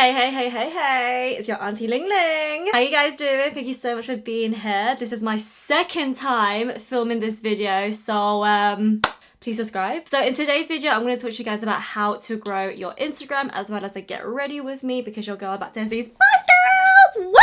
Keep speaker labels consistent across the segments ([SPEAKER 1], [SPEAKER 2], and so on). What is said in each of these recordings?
[SPEAKER 1] Hey, it's your auntie Ling Ling. How you guys doing? Thank you so much for being here. This is my second time filming this video, so please subscribe. So in today's video, I'm going to talk to you guys about how to grow your Instagram as well as get ready with me because your girl about to see my girls. Woo!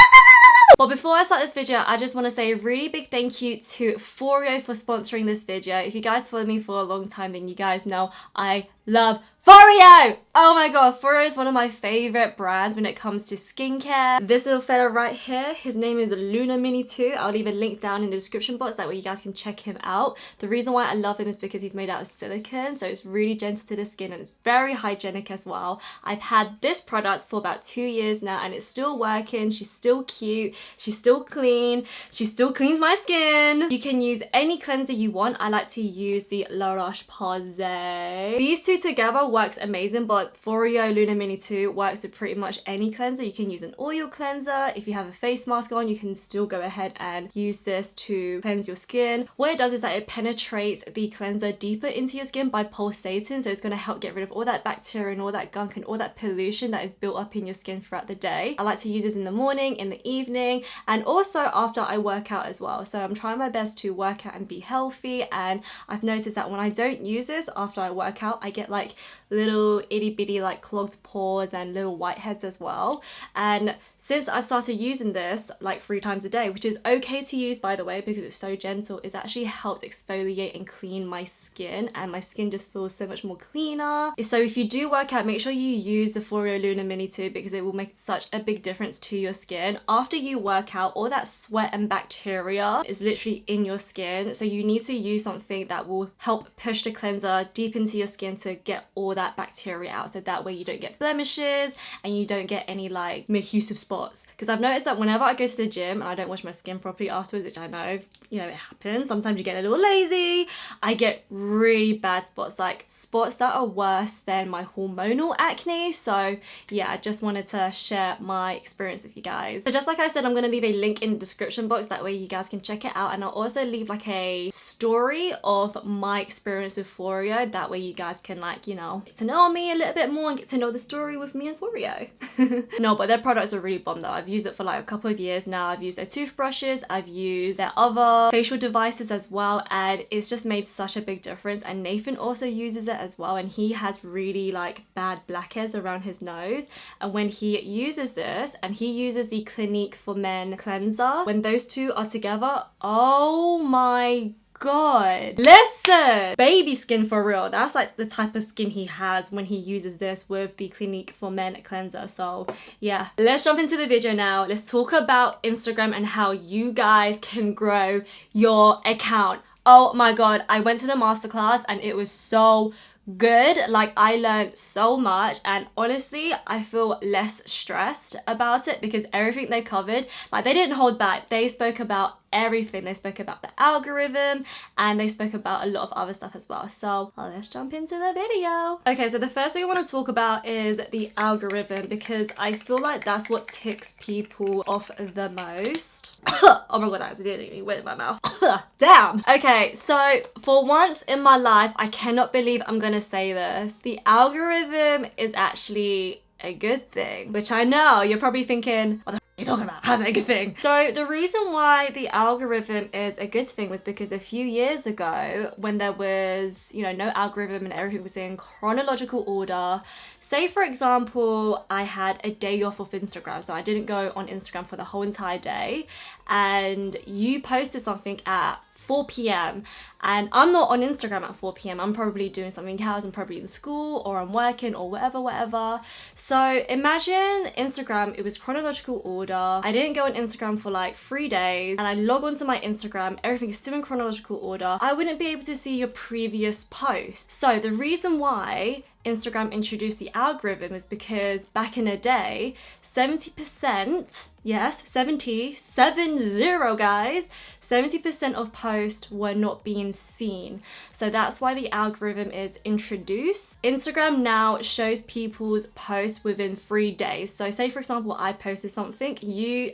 [SPEAKER 1] But before I start this video, I just want to say a really big thank you to Foreo for sponsoring this video. If you guys follow me for a long time, then you guys know I love Foreo! Oh my god, Foreo is one of my favorite brands when it comes to skincare. This little fella right here, his name is Mini2. I'll leave a link down in the description box, that way you guys can check him out. The reason why I love him is because he's made out of silicone, so it's really gentle to the skin and it's very hygienic as well. I've had this product for about 2 years now and it's still working. She's still cute, she's still clean, she still cleans my skin. You can use any cleanser you want. I like to use the Roche Posay. These two together works amazing, but Foreo Mini2 works with pretty much any cleanser. You can use an oil cleanser. If you have a face mask on, you can still go ahead and use this to cleanse your skin. What it does is that it penetrates the cleanser deeper into your skin by pulsating, so it's going to help get rid of all that bacteria and all that gunk and all that pollution that is built up in your skin throughout the day. I like to use this in the morning, in the evening, and also after I work out as well. So I'm trying my best to work out and be healthy, and I've noticed that when I don't use this after I work out, I get like little itty bitty like clogged pores and little whiteheads as well. And since I've started using this like 3 times a day, which is okay to use by the way because it's so gentle, it's actually helped exfoliate and clean my skin, and my skin just feels so much more cleaner. So if you do work out, make sure you use the Foreo Mini2 because it will make such a big difference to your skin. After you work out, all that sweat and bacteria is literally in your skin, so you need to use something that will help push the cleanser deep into your skin to get all that bacteria out, so that way you don't get blemishes and you don't get any like adhesive spots. Because I've noticed that whenever I go to the gym and I don't wash my skin properly afterwards, which I know, you know, it happens, sometimes you get a little lazy, I get really bad spots, like spots that are worse than my hormonal acne. So yeah, I just wanted to share my experience with you guys. So just like I said, I'm going to leave a link in the description box, that way you guys can check it out, and I'll also leave like a story of my experience with Foreo, that way you guys can like, you know, get to know me a little bit more and get to know the story with me and Foreo. No, but their products are really bomb though. I've used it for like a couple of years now. I've used their toothbrushes, I've used their other facial devices as well, and it's just made such a big difference. And Nathan also uses it as well, and he has really like bad blackheads around his nose, and when he uses this, and he uses the Clinique for Men cleanser, when those two are together, oh my god, listen, baby skin for real. That's like the type of skin he has when he uses this with the Clinique for Men cleanser. So yeah, let's jump into the video now. Let's talk about Instagram and how you guys can grow your account. Oh my god, I went to the masterclass and it was so good. Like, I learned so much, and honestly I feel less stressed about it because everything they covered, like, they didn't hold back. They spoke about everything. They spoke about the algorithm and they spoke about a lot of other stuff as well. So let's jump into the video. Okay, so the first thing I want to talk about is the algorithm, because I feel like that's what ticks people off the most. Oh my god, that accidentally went in my mouth. Damn. Okay, so for once in my life, I cannot believe I'm gonna say this, the algorithm is actually a good thing, which I know you're probably thinking, what the f are you talking about? How's that a good thing? So the reason why the algorithm is a good thing was because a few years ago, when there was, you know, no algorithm and everything was in chronological order, say for example, I had a day off of Instagram, so I didn't go on Instagram for the whole entire day, and you posted something at 4 p.m. and I'm not on Instagram at 4 p.m. I'm probably doing something else. I'm probably in school or I'm working or whatever. So imagine Instagram, it was chronological order. I didn't go on Instagram for like 3 days, and I log onto my Instagram, everything's still in chronological order. I wouldn't be able to see your previous post. So the reason why Instagram introduced the algorithm is because back in the day, 70%, yes, 70 guys, 70% of posts were not being seen. So that's why the algorithm is introduced. Instagram now shows people's posts within 3 days. So say for example, I posted something,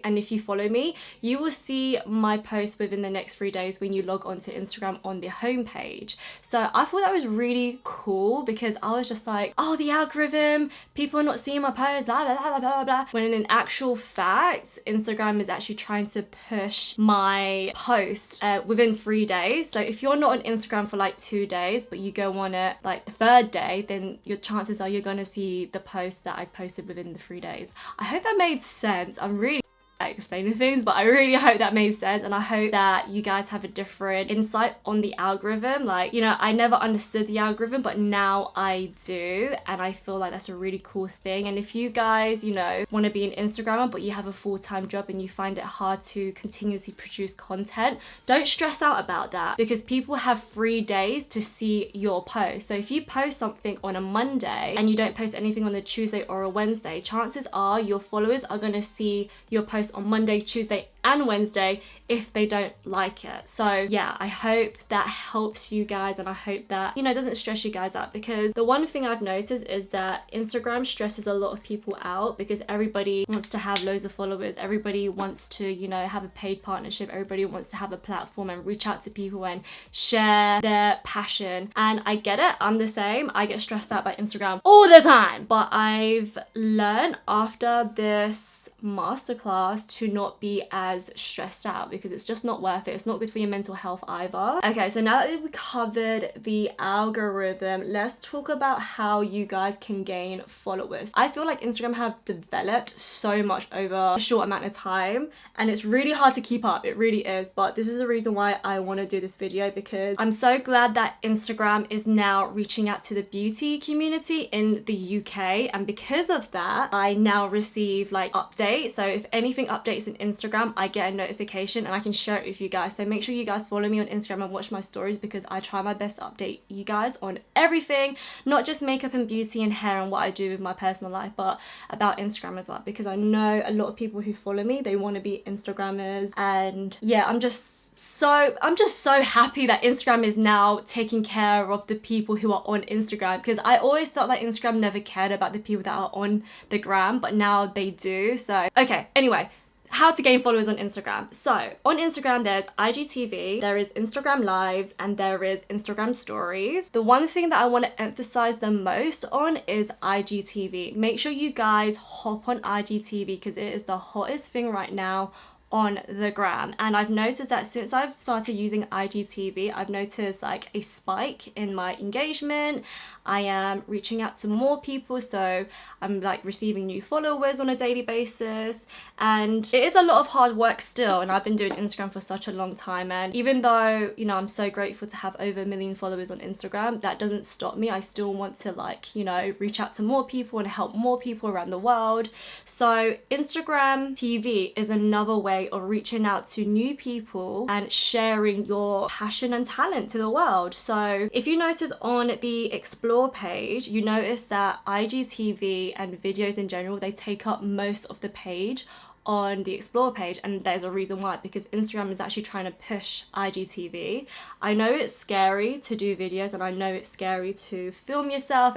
[SPEAKER 1] and if you follow me, you will see my post within the next 3 days when you log onto Instagram on the homepage. So I thought that was really cool because I was just like, oh, the algorithm, people are not seeing my post, blah, blah, blah, blah, blah. When in actual fact, Instagram is actually trying to push my post within 3 days. So if you're not on Instagram for like 2 days, but you go on it like the 3rd day, then your chances are you're going to see the post that I posted within the 3 days. I hope that made sense. I'm really explaining things, but I really hope that made sense, and I hope that you guys have a different insight on the algorithm. Like, you know, I never understood the algorithm, but now I do, and I feel like that's a really cool thing. And if you guys, you know, want to be an Instagrammer but you have a full-time job and you find it hard to continuously produce content, don't stress out about that, because people have 3 days to see your post. So if you post something on a Monday and you don't post anything on a Tuesday or a Wednesday, chances are your followers are going to see your post on Monday, Tuesday and Wednesday if they don't like it. So yeah, I hope that helps you guys, and I hope that, you know, doesn't stress you guys out, because the one thing I've noticed is that Instagram stresses a lot of people out because everybody wants to have loads of followers, everybody wants to, you know, have a paid partnership, everybody wants to have a platform and reach out to people and share their passion. And I get it, I'm the same, I get stressed out by Instagram all the time, but I've learned after this masterclass to not be as stressed out, because it's just not worth it. It's not good for your mental health either. Okay, so now that we've covered the algorithm, let's talk about how you guys can gain followers. I feel like Instagram have developed so much over a short amount of time, and it's really hard to keep up. It really is, but this is the reason why I want to do this video, because I'm so glad that Instagram is now reaching out to the beauty community in the UK, and because of that, I now receive like updates. So if anything updates in Instagram, I get a notification and I can share it with you guys. So make sure you guys follow me on Instagram and watch my stories, because I try my best to update you guys on everything, not just makeup and beauty and hair and what I do with my personal life, but about Instagram as well, because I know a lot of people who follow me, they want to be Instagrammers. And yeah, I'm just so happy that Instagram is now taking care of the people who are on Instagram, because I always felt like Instagram never cared about the people that are on the gram, but now they do. So okay, anyway, how to gain followers on Instagram. So on Instagram, there's IGTV, there is Instagram Lives, and there is Instagram Stories. The one thing that I want to emphasize the most on is IGTV. Make sure you guys hop on IGTV, because it is the hottest thing right now on the gram. And I've noticed that since I've started using IGTV, I've noticed like a spike in my engagement. I am reaching out to more people, so I'm like receiving new followers on a daily basis, and it is a lot of hard work still, and I've been doing Instagram for such a long time. And even though, you know, I'm so grateful to have over 1 million followers on Instagram, that doesn't stop me. I still want to, like, you know, reach out to more people and help more people around the world. So Instagram TV is another way of reaching out to new people and sharing your passion and talent to the world. So if you notice on the Explore page, you notice that IGTV and videos in general, they take up most of the page on the Explore page, and there's a reason why, because Instagram is actually trying to push IGTV. I know it's scary to do videos, and I know it's scary to film yourself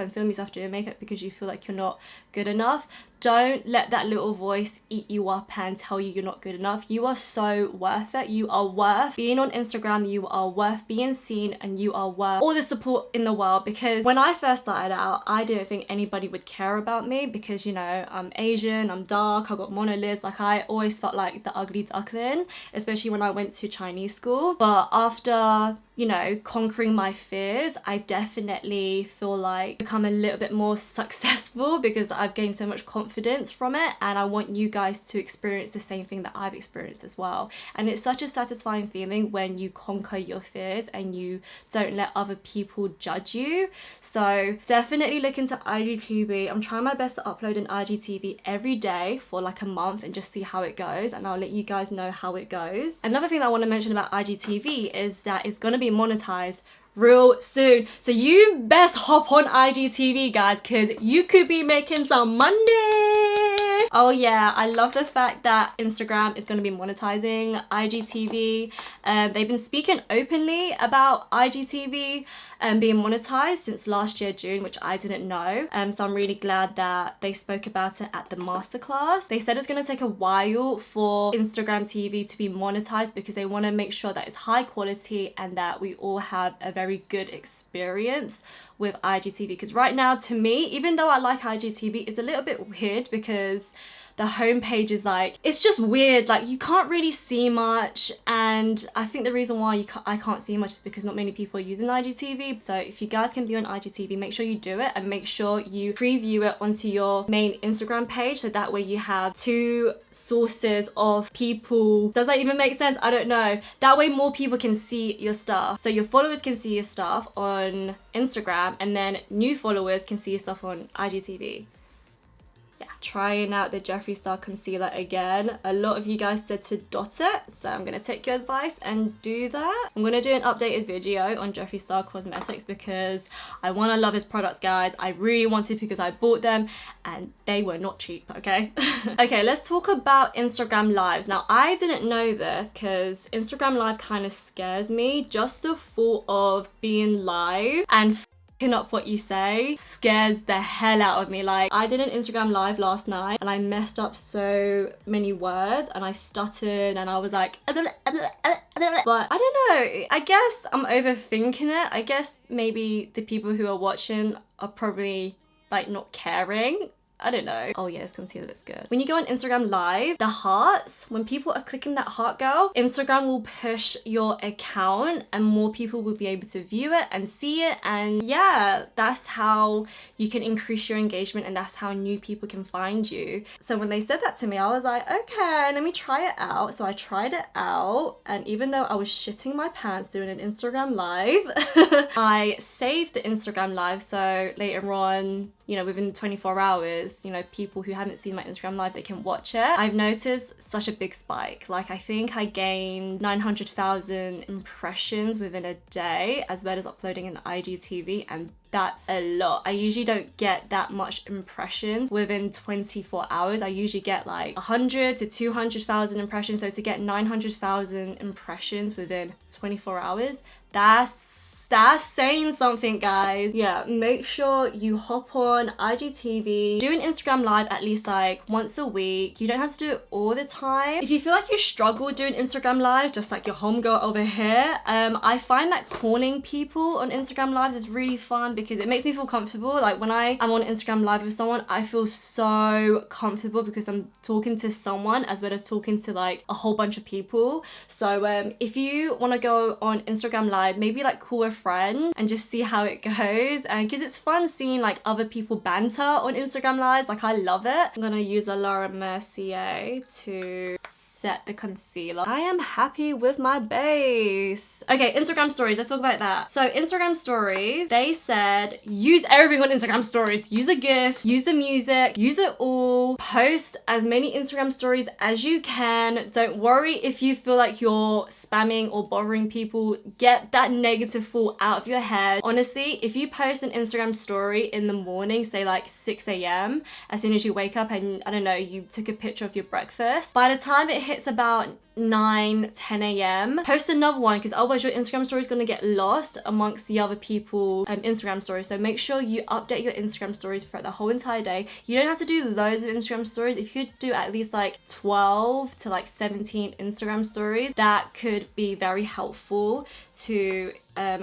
[SPEAKER 1] doing makeup because you feel like you're not good enough. Don't let that little voice eat you up and tell you you're not good enough. You are so worth it. You are worth being on Instagram. You are worth being seen, and you are worth all the support in the world. Because when I first started out, I didn't think anybody would care about me because, you know, I'm Asian, I'm dark, I got monolids. Like, I always felt like the ugly duckling, especially when I went to Chinese school. But after, you know, conquering my fears, I definitely feel like become a little bit more successful because I've gained so much confidence from it, and I want you guys to experience the same thing that I've experienced as well. And it's such a satisfying feeling when you conquer your fears and you don't let other people judge you. So definitely look into IGTV. I'm trying my best to upload an IGTV every day for like a month and just see how it goes, and I'll let you guys know how it goes. Another thing that I want to mention about IGTV is that it's going to be monetized real soon, so you best hop on IGTV, guys, because you could be making some money. Oh yeah, I love the fact that Instagram is going to be monetizing IGTV. They've been speaking openly about IGTV being monetized since last year June, which I didn't know. So I'm really glad that they spoke about it at the masterclass. They said it's going to take a while for Instagram TV to be monetized because they want to make sure that it's high quality and that we all have a very good experience with IGTV. Because right now, to me, even though I like IGTV, it's a little bit weird because the homepage is like, it's just weird, like you can't really see much, and I think the reason why I can't see much is because not many people are using IGTV. So if you guys can be on IGTV, make sure you do it, and make sure you preview it onto your main Instagram page, so that way you have two sources of people. Does that even make sense? I don't know. That way more people can see your stuff, so your followers can see your stuff on Instagram, and then new followers can see your stuff on IGTV. Yeah, trying out the Jeffree Star concealer again. A lot of you guys said to dot it, so I'm gonna take your advice and do that. I'm gonna do an updated video on Jeffree Star Cosmetics because I wanna love his products, guys. I really want to because I bought them and they were not cheap, okay? Okay, let's talk about Instagram Lives. Now, I didn't know this because Instagram Live kind of scares me. Just the thought of being live and up what you say scares the hell out of me. Like, I did an Instagram live last night and I messed up so many words and I stuttered and I was like, but I don't know, I guess I'm overthinking it. I guess maybe the people who are watching are probably like not caring. I don't know. Oh yeah, this concealer looks good. When you go on Instagram Live, the hearts, when people are clicking that heart girl, Instagram will push your account and more people will be able to view it and see it. And yeah, that's how you can increase your engagement and that's how new people can find you. So when they said that to me, I was like, okay, let me try it out. So I tried it out, and even though I was shitting my pants doing an Instagram Live, I saved the Instagram Live, so later on, you know, within 24 hours, you know, people who haven't seen my Instagram Live, they can watch it. I've noticed such a big spike. Like, I think I gained 900,000 impressions within a day, as well as uploading an IGTV, and that's a lot. I usually don't get that much impressions within 24 hours. I usually get like 100 to 200,000 impressions. So to get 900,000 impressions within 24 hours, that's saying something, guys. Yeah, make sure you hop on IGTV, do an Instagram Live at least like once a week. You don't have to do it all the time. If you feel like you struggle doing Instagram Live, just like your homegirl over here, I find that calling people on Instagram Lives is really fun because it makes me feel comfortable. Like when I'm on Instagram Live with someone, I feel so comfortable because I'm talking to someone as well as talking to like a whole bunch of people. So if you want to go on Instagram Live, maybe like call a friend and just see how it goes, and because it's fun seeing like other people banter on Instagram Lives. Like, I love it. I'm gonna use a Mercier to set the concealer. I am happy with my base. Okay, Instagram stories, let's talk about that. So Instagram stories, they said use everything on Instagram stories. Use the gifts, use the music, use it all. Post as many Instagram stories as you can. Don't worry if you feel like you're spamming or bothering people. Get that negative thought out of your head. Honestly, if you post an Instagram story in the morning, say like 6 a.m, as soon as you wake up and I don't know, you took a picture of your breakfast, by the time it hits about 9, 10 a.m, post another one, because otherwise your Instagram story is going to get lost amongst the other people Instagram stories. So make sure you update your Instagram stories for the whole entire day. You don't have to do loads of Instagram stories. If you could do at least like 12 to like 17 Instagram stories, that could be very helpful to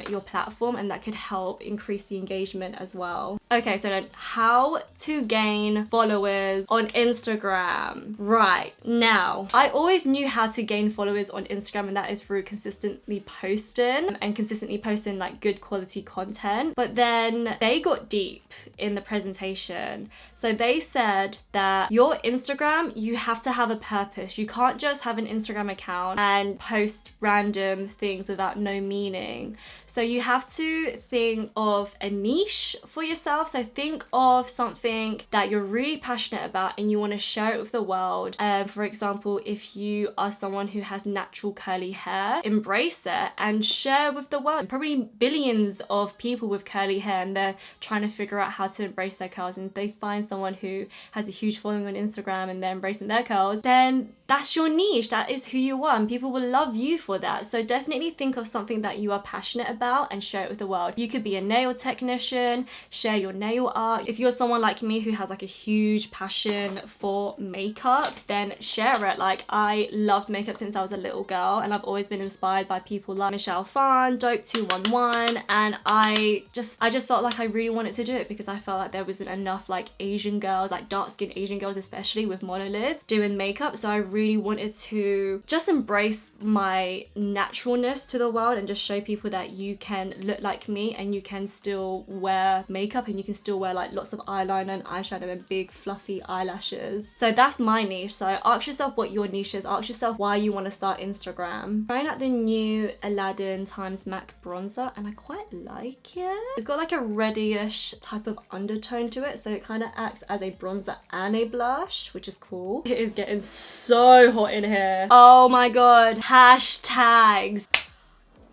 [SPEAKER 1] your platform, and that could help increase the engagement as well. Okay, so then how to gain followers on Instagram. Right, now I always knew how to gain followers on Instagram, and that is through consistently posting and consistently posting like good quality content. But then they got deep in the presentation. So they said that your Instagram, you have to have a purpose. You can't just have an Instagram account and post random things without no meaning. So you have to think of a niche for yourself. So think of something that you're really passionate about and you want to share it with the world. For example, if you are someone who has natural curly hair, embrace it and share with the world. Probably billions of people with curly hair, and they're trying to figure out how to embrace their curls, and they find someone who has a huge following on Instagram and they're embracing their curls, then that's your niche. That is who you are, and people will love you for that. So definitely think of something that you are passionate about and share it with the world. You could be a nail technician, share your nail art. If you're someone like me who has like a huge passion for makeup, then share it. Like, I loved makeup since I was a little girl, and I've always been inspired by people like Michelle Phan, Dope211, and I just felt like I really wanted to do it because I felt like there wasn't enough like Asian girls, like dark-skinned Asian girls especially, with monolids doing makeup. So I really wanted to just embrace my naturalness to the world and just show people that you can look like me and you can still wear makeup and you can still wear like lots of eyeliner and eyeshadow and big fluffy eyelashes. So that's my niche. So ask yourself what your niche is. Ask yourself why you want to start Instagram. Trying out the new Aladdin x MAC bronzer, and I quite like it. It's got like a reddish type of undertone to it, so it kind of acts as a bronzer and a blush, which is cool. It is getting so hot in here. Oh my god, hashtags.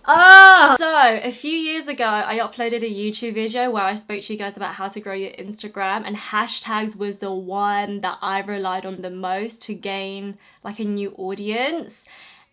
[SPEAKER 1] Oh! So a few years ago I uploaded a YouTube video where I spoke to you guys about how to grow your Instagram, and hashtags was the one that I relied on the most to gain like a new audience.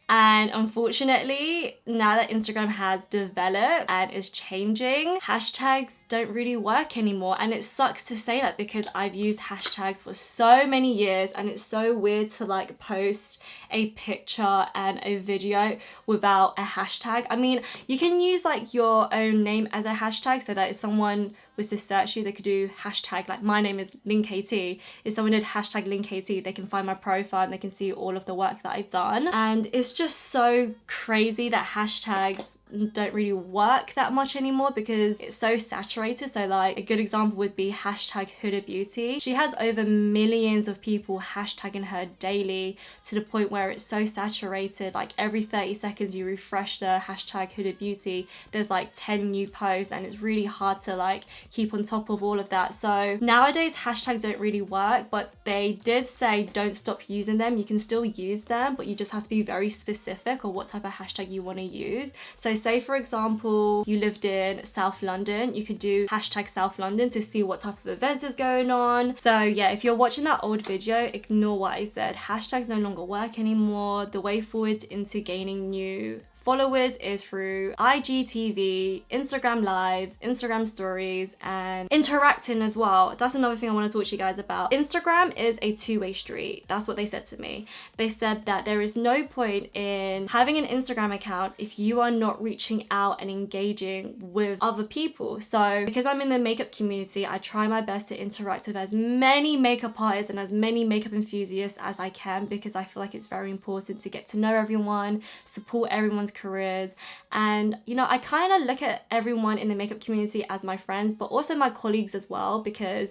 [SPEAKER 1] And unfortunately, now that Instagram has developed and is changing, hashtags don't really work anymore. And it sucks to say that because I've used hashtags for so many years, and it's so weird to like post a picture and a video without a hashtag. I mean, you can use like your own name as a hashtag, so that if someone was to search you, they could do hashtag, like my name is Ling.KT. If someone did hashtag Ling.KT, they can find my profile and they can see all of the work that I've done. And it's just so crazy that hashtags don't really work that much anymore because it's so saturated. So like a good example would be hashtag Huda Beauty. She has over millions of people hashtagging her daily, to the point where it's so saturated, like every 30 seconds you refresh the hashtag Huda Beauty, there's like 10 new posts, and it's really hard to like keep on top of all of that. So nowadays hashtags don't really work, but they did say don't stop using them. You can still use them, but you just have to be very specific on what type of hashtag you want to use. So say for example you lived in South London, you could do hashtag South London to see what type of events is going on. So yeah, if you're watching that old video, ignore what I said. Hashtags no longer work anymore. The way forward into gaining new followers is through IGTV, Instagram lives, Instagram stories, and interacting as well. That's another thing I want to talk to you guys about. Instagram is a two-way street. That's what they said to me. They said that there is no point in having an Instagram account if you are not reaching out and engaging with other people. So because I'm in the makeup community, I try my best to interact with as many makeup artists and as many makeup enthusiasts as I can, because I feel like it's very important to get to know everyone, support everyone's careers. And you know, I kind of look at everyone in the makeup community as my friends, but also my colleagues as well, because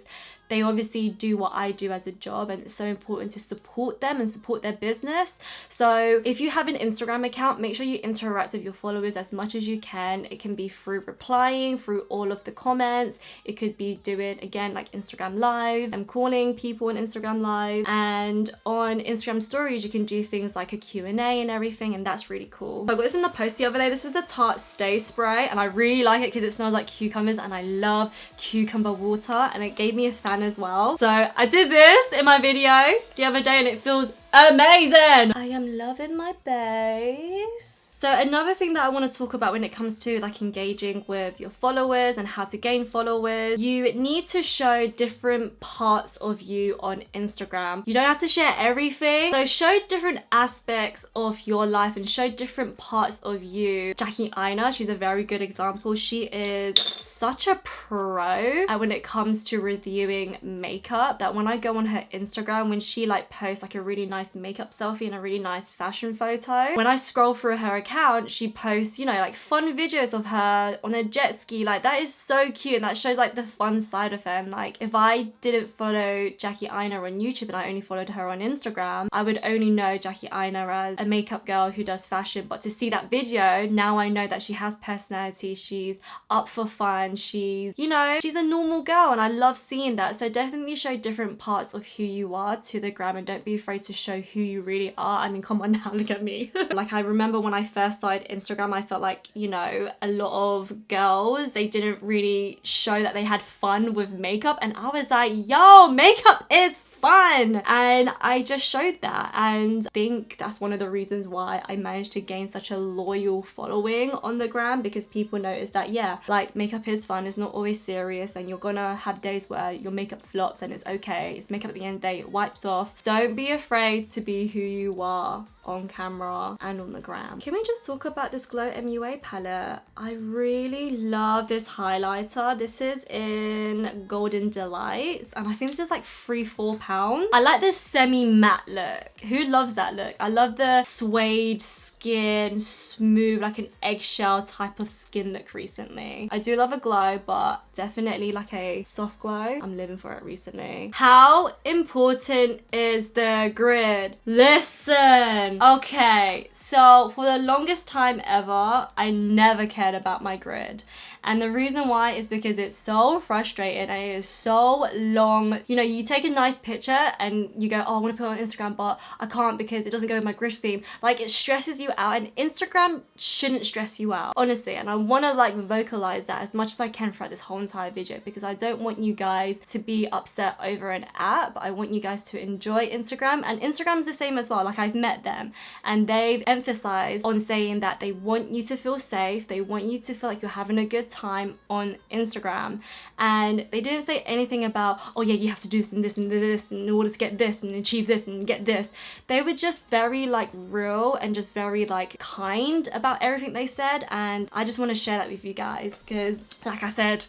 [SPEAKER 1] they obviously do what I do as a job, and it's so important to support them and support their business. So if you have an Instagram account, make sure you interact with your followers as much as you can. It can be through replying through all of the comments. It could be doing, again, like Instagram live. I'm calling people on Instagram live, and on Instagram stories you can do things like a Q&A and everything, and that's really cool. So I got this in the post the other day. This is the Tarte Stay Spray, and I really like it because it smells like cucumbers, and I love cucumber water, and it gave me a fan as well. So I did this in my video the other day and it feels amazing. I am loving my base. So another thing that I want to talk about when it comes to like engaging with your followers and how to gain followers, you need to show different parts of you on Instagram. You don't have to share everything. So show different aspects of your life and show different parts of you. Jackie Aina, she's a very good example. She is such a pro when it comes to reviewing makeup, that when I go on her Instagram, when she like posts like a really nice makeup selfie and a really nice fashion photo, when I scroll through her account, account, she posts, you know, like fun videos of her on a jet ski. Like that is so cute, and that shows like the fun side of her. And like if I didn't follow Jackie Aina on YouTube and I only followed her on Instagram, I would only know Jackie Aina as a makeup girl who does fashion. But to see that video, now I know that she has personality, she's up for fun, she's, you know, she's a normal girl, and I love seeing that. So definitely show different parts of who you are to the gram, and don't be afraid to show who you really are. I mean, come on now, look at me. Like I remember when I first started Instagram, I felt like, you know, a lot of girls, they didn't really show that they had fun with makeup, and I was like, yo, makeup is fun, and I just showed that, and I think that's one of the reasons why I managed to gain such a loyal following on the gram, because people notice that, yeah, like makeup is fun, it's not always serious, and you're gonna have days where your makeup flops, and it's okay, it's makeup at the end of the day, it wipes off. Don't be afraid to be who you are on camera and on the gram. Can we just talk about this Glow MUA palette? I really love this highlighter. This is in Golden Delights, and I think this is like £3-4. I like this semi-matte look. Who loves that look? I love the suede skin, smooth, like an eggshell type of skin look recently. I do love a glow, but definitely like a soft glow. I'm living for it recently. How important is the grid? Listen, okay, so for the longest time ever, I never cared about my grid. And the reason why is because it's so frustrating and it is so long. You know, you take a nice picture and you go, oh, I want to put it on Instagram, but I can't because it doesn't go with my grid theme. Like, it stresses you out, and Instagram shouldn't stress you out, honestly. And I want to like vocalize that as much as I can throughout this whole entire video, because I don't want you guys to be upset over an app. I want you guys to enjoy Instagram, and Instagram's the same as well. Like, I've met them and they've emphasized on saying that they want you to feel safe, they want you to feel like you're having a good time on Instagram, and they didn't say anything about, oh yeah, you have to do this and this and this in order to get this and achieve this and get this. They were just very like real and just very like kind about everything they said, and I just want to share that with you guys because, like I said,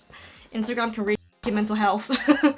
[SPEAKER 1] Instagram can really your mental health.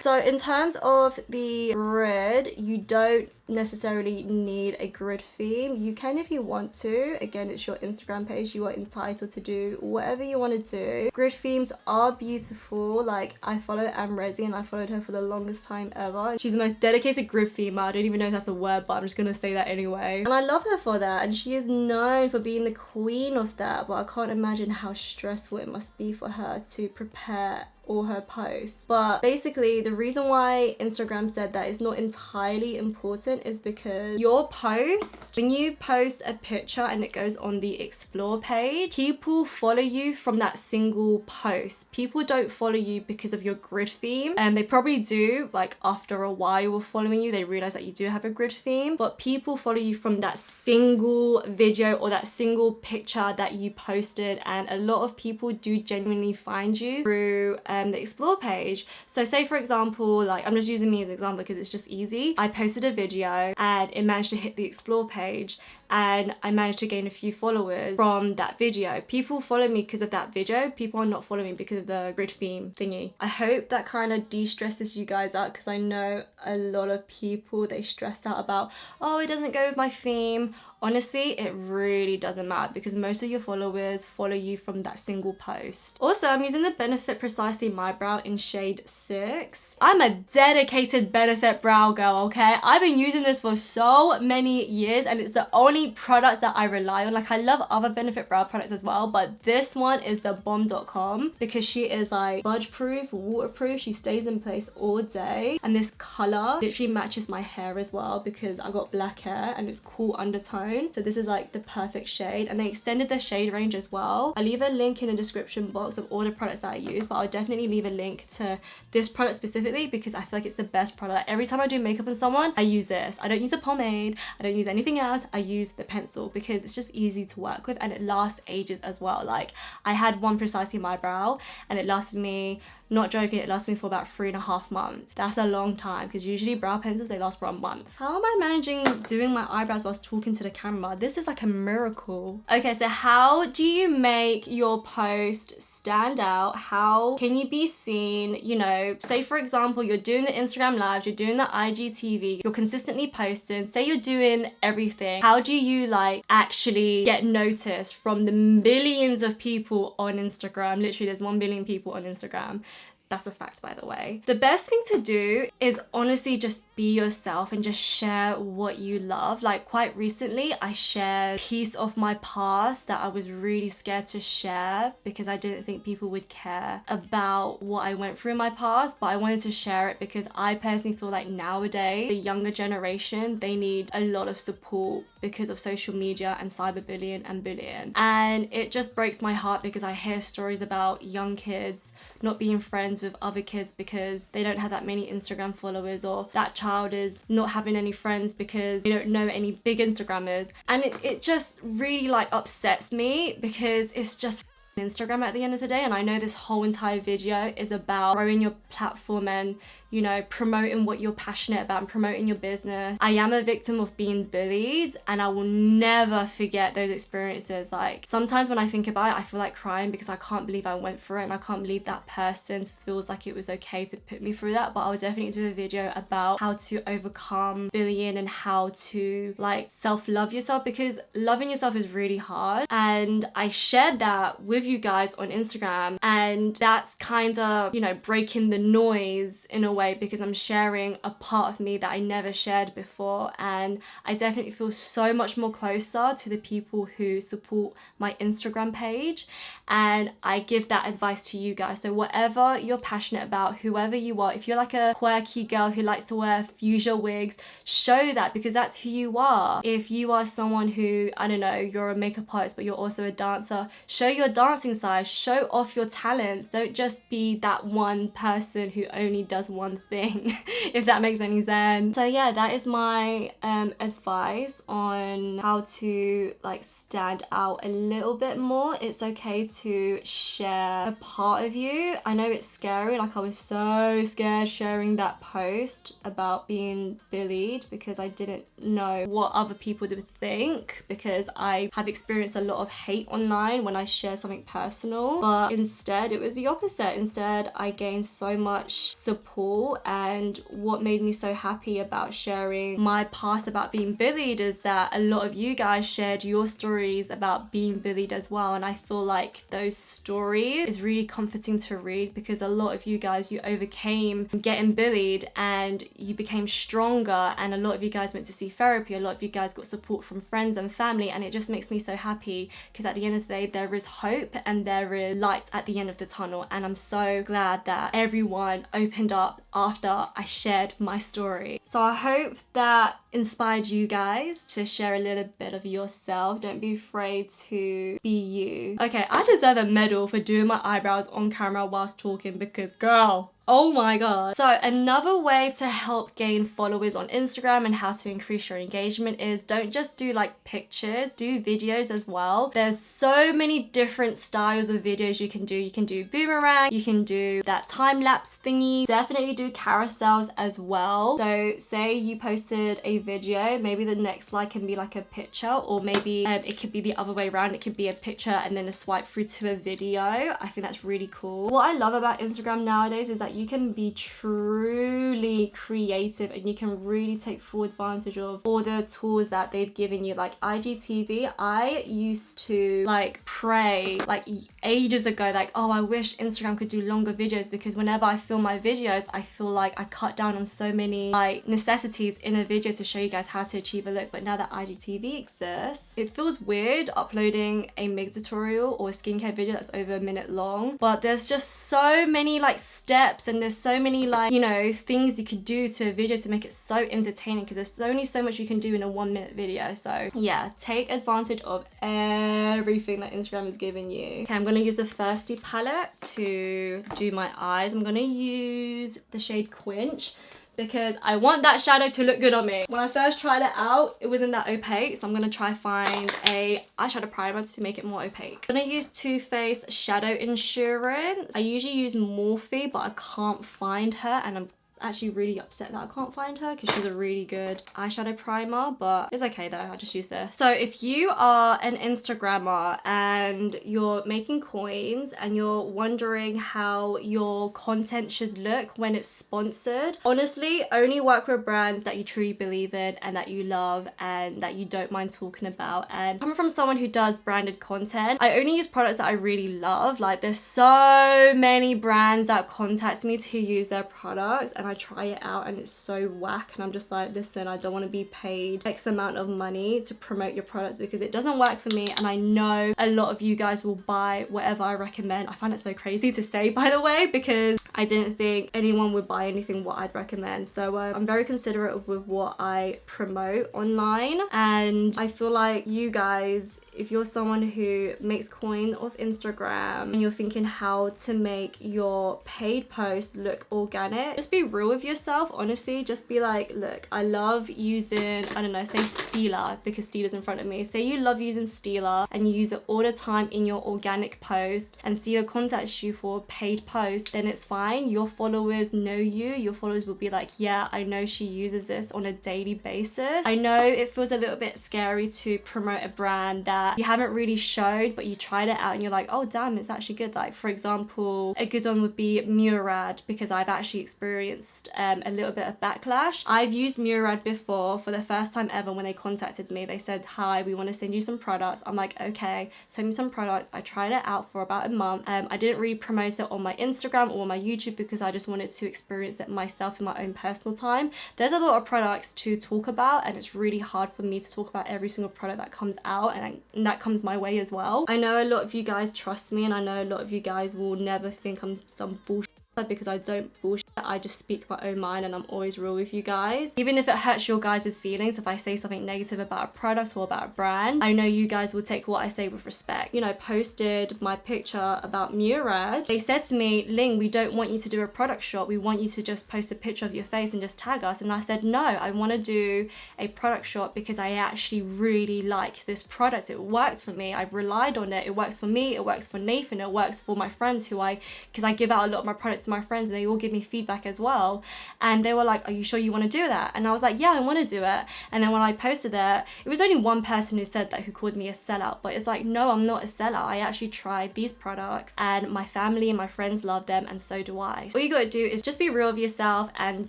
[SPEAKER 1] So in terms of the grid, you don't necessarily need a grid theme. You can if you want to. Again, it's your Instagram page, you are entitled to do whatever you want to do. Grid themes are beautiful. Like, I follow Resi, and I followed her for the longest time ever. She's the most dedicated grid themer. I don't even know if that's a word, but I'm just gonna say that anyway, and I love her for that, and she is known for being the queen of that. But I can't imagine how stressful it must be for her to prepare all her posts. But basically, the reason why Instagram said that it's not entirely important is because your post, when you post a picture and it goes on the explore page, people follow you from that single post. People don't follow you because of your grid theme, and they probably do like after a while of following you, they realize that you do have a grid theme, but people follow you from that single video or that single picture that you posted. And a lot of people do genuinely find you through the explore page. So say for example, like, I'm just using me as an example because it's just easy. I posted a video and it managed to hit the explore page, and I managed to gain a few followers from that video. People follow me because of that video. People are not following me because of the grid theme thingy. I hope that kind of de-stresses you guys out, because I know a lot of people, they stress out about, oh, it doesn't go with my theme. Honestly, it really doesn't matter, because most of your followers follow you from that single post. Also, I'm using the Benefit Precisely My Brow in shade 6. I'm a dedicated Benefit brow girl, okay? I've been using this for so many years, and it's the only products that I rely on. Like, I love other Benefit brow products as well, but this one is the bomb.com because she is like budge proof, waterproof, she stays in place all day, and this color literally matches my hair as well because I got black hair and it's cool undertone. So this is like the perfect shade, and they extended their shade range as well. I'll leave a link in the description box of all the products that I use, but I'll definitely leave a link to this product specifically because I feel like it's the best product. Every time I do makeup on someone, I use this. I don't use a pomade, I don't use anything else, I use the pencil because it's just easy to work with and it lasts ages as well. Like, I had one Precisely My Brow and it lasted me, not joking, it lasted me for about 3.5 months. That's a long time because usually brow pencils, they last for a month. How am I managing doing my eyebrows whilst talking to the camera? This is like a miracle. Okay, so how do you make your post stand out? How can you be seen? You know, say for example, you're doing the Instagram lives, you're doing the IGTV, you're consistently posting, say you're doing everything. How do do you like actually get noticed from the millions of people on Instagram? Literally, there's 1 billion people on Instagram. That's a fact, by the way. The best thing to do is honestly just be yourself and just share what you love. Like quite recently, I shared a piece of my past that I was really scared to share because I didn't think people would care about what I went through in my past, but I wanted to share it because I personally feel like nowadays, the younger generation, they need a lot of support because of social media and cyberbullying and bullying. And it just breaks my heart because I hear stories about young kids not being friends with other kids because they don't have that many Instagram followers, or that child is not having any friends because they don't know any big Instagrammers. And it just really like upsets me because it's just Instagram at the end of the day. And I know this whole entire video is about growing your platform and, you know, promoting what you're passionate about and promoting your business. I am a victim of being bullied and I will never forget those experiences. Like sometimes when I think about it, I feel like crying because I can't believe I went through it and I can't believe that person feels like it was okay to put me through that. But I'll definitely do a video about how to overcome bullying and how to like self-love yourself, because loving yourself is really hard. And I shared that with you guys on Instagram, and that's kind of, you know, breaking the noise in a way because I'm sharing a part of me that I never shared before. And I definitely feel so much more closer to the people who support my Instagram page, and I give that advice to you guys. So whatever you're passionate about, whoever you are, if you're like a quirky girl who likes to wear fuchsia wigs, show that because that's who you are. If you are someone who, I don't know, you're a makeup artist but you're also a dancer, show your dancing side, show off your talents. Don't just be that one person who only does one thing, if that makes any sense. So yeah, that is my advice on how to like stand out a little bit more. It's okay to share a part of you. I know it's scary, like I was so scared sharing that post about being bullied because I didn't know what other people would think, because I have experienced a lot of hate online when I share something personal. But instead it was the opposite. Instead I gained so much support, and what made me so happy about sharing my past about being bullied is that a lot of you guys shared your stories about being bullied as well. And I feel like those stories is really comforting to read because a lot of you guys, you overcame getting bullied and you became stronger, and a lot of you guys went to see therapy, a lot of you guys got support from friends and family, and it just makes me so happy because at the end of the day there is hope and there is light at the end of the tunnel. And I'm so glad that everyone opened up after I shared my story. So I hope that inspired you guys to share a little bit of yourself. Don't be afraid to be you. Okay, I deserve a medal for doing my eyebrows on camera whilst talking because girl, oh my god. So another way to help gain followers on Instagram and how to increase your engagement is don't just do like pictures, do videos as well. There's so many different styles of videos you can do. You can do boomerang, you can do that time-lapse thingy, definitely do carousels as well. So say you posted a video, maybe the next slide can be like a picture, or maybe it could be the other way around. It could be a picture and then a swipe through to a video. I think that's really cool. What I love about Instagram nowadays is that you can be truly creative and you can really take full advantage of all the tools that they've given you. Like IGTV, I used to like pray like ages ago, like, oh, I wish Instagram could do longer videos, because whenever I film my videos I feel like I cut down on so many like necessities in a video to show you guys how to achieve a look. But now that IGTV exists, it feels weird uploading a makeup tutorial or a skincare video that's over a minute long, but there's just so many like steps and there's so many like, you know, things you could do to a video to make it so entertaining, because there's only so much you can do in a 1 minute video. So yeah, take advantage of everything that Instagram is giving you. Okay, I'm gonna use the Thirsty palette to do my eyes. I'm gonna use the shade Quench because I want that shadow to look good on me. When I first tried it out, it wasn't that opaque, so I'm gonna try find a eyeshadow primer to make it more opaque. I'm gonna use Too Faced Shadow Insurance. I usually use Morphe, but I can't find her and I'm actually really upset that I can't find her because she's a really good eyeshadow primer, but it's okay though, I just use this. So if you are an Instagrammer and you're making coins and you're wondering how your content should look when it's sponsored, honestly, only work with brands that you truly believe in and that you love and that you don't mind talking about. And coming from someone who does branded content, I only use products that I really love. Like, there's so many brands that contact me to use their products and I try it out and it's so whack, and I'm just like, listen, I don't want to be paid X amount of money to promote your products because it doesn't work for me, and I know a lot of you guys will buy whatever I recommend. I find it so crazy to say, by the way, because I didn't think anyone would buy anything what I'd recommend. So I'm very considerate with what I promote online, and I feel like you guys, if you're someone who makes coin off Instagram and you're thinking how to make your paid post look organic, just be real with yourself, honestly. Just be like, look, I love using, I don't know, say Stila, because Stila's in front of me. Say you love using Stila and you use it all the time in your organic post, and Stila contacts you for a paid post, then it's fine. Your followers know you. Your followers will be like, yeah, I know she uses this on a daily basis. I know it feels a little bit scary to promote a brand that you haven't really showed, but you tried it out and you're like, oh damn, it's actually good. Like, for example, a good one would be MUA, because I've actually experienced a little bit of backlash. I've used MUA before for the first time ever. When they contacted me, they said, hi, we want to send you some products. I'm like, okay, send me some products. I tried it out for about a month. I didn't really promote it on my Instagram or my YouTube because I just wanted to experience it myself in my own personal time. There's a lot of products to talk about and it's really hard for me to talk about every single product that comes out and that comes my way as well. I know a lot of you guys trust me, and I know a lot of you guys will never think I'm some bullshit, because I don't bullshit. I just speak my own mind and I'm always real with you guys. Even if it hurts your guys' feelings, if I say something negative about a product or about a brand, I know you guys will take what I say with respect. You know, posted my picture about MUA. They said to me, Ling, we don't want you to do a product shot. We want you to just post a picture of your face and just tag us. And I said, no, I want to do a product shot because I actually really like this product. It works for me. I've relied on it. It works for me. It works for Nathan. It works for my friends because I give out a lot of my products to my friends and they all give me feedback as well, and they were like, are you sure you want to do that? And I was like, yeah, I want to do it. And then when I posted it was only one person who said that, who called me a sellout, but it's like, no, I'm not a sellout. I actually tried these products and my family and my friends love them, and so do I. All you gotta do is just be real with yourself and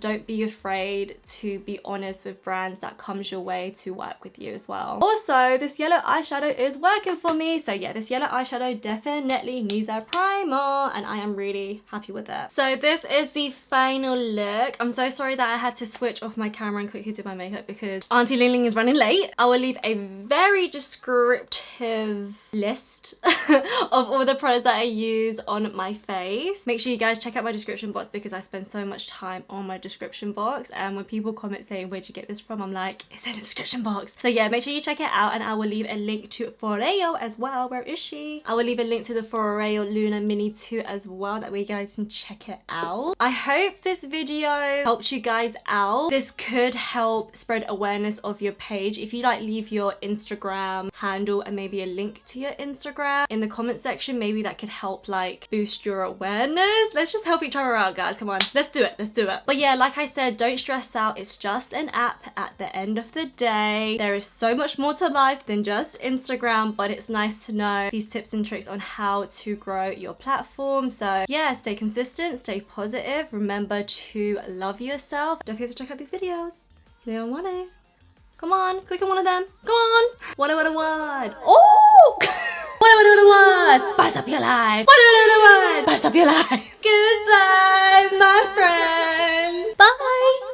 [SPEAKER 1] don't be afraid to be honest with brands that comes your way to work with you as well. Also, this yellow eyeshadow is working for me, so yeah, this yellow eyeshadow definitely needs a primer and I am really happy with it. So this is the final look. I'm so sorry that I had to switch off my camera and quickly do my makeup because Auntie Ling Ling is running late. I will leave a very descriptive list of all the products that I use on my face. Make sure you guys check out my description box because I spend so much time on my description box, and when people comment saying, where'd you get this from? I'm like, it's in the description box. So yeah, make sure you check it out, and I will leave a link to Foreo as well. Where is she? I will leave a link to the Foreo Luna Mini 2 as well, that way you guys can check it out. I hope this video helped you guys out. This could help spread awareness of your page. If you like leave your Instagram handle and maybe a link to your Instagram in the comment section, maybe that could help like boost your awareness. Let's just help each other out, guys. Come on, let's do it. Let's do it. But yeah, like I said, don't stress out. It's just an app at the end of the day. There is so much more to life than just Instagram, but it's nice to know these tips and tricks on how to grow your platform. So yeah, stay consistent, stay positive. Remember to love yourself. Don't forget to check out these videos. You don't want to. Come on, click on one of them. Come on. What? Oh! What? Spice up your life. What? Spice up your life. Goodbye, my friend.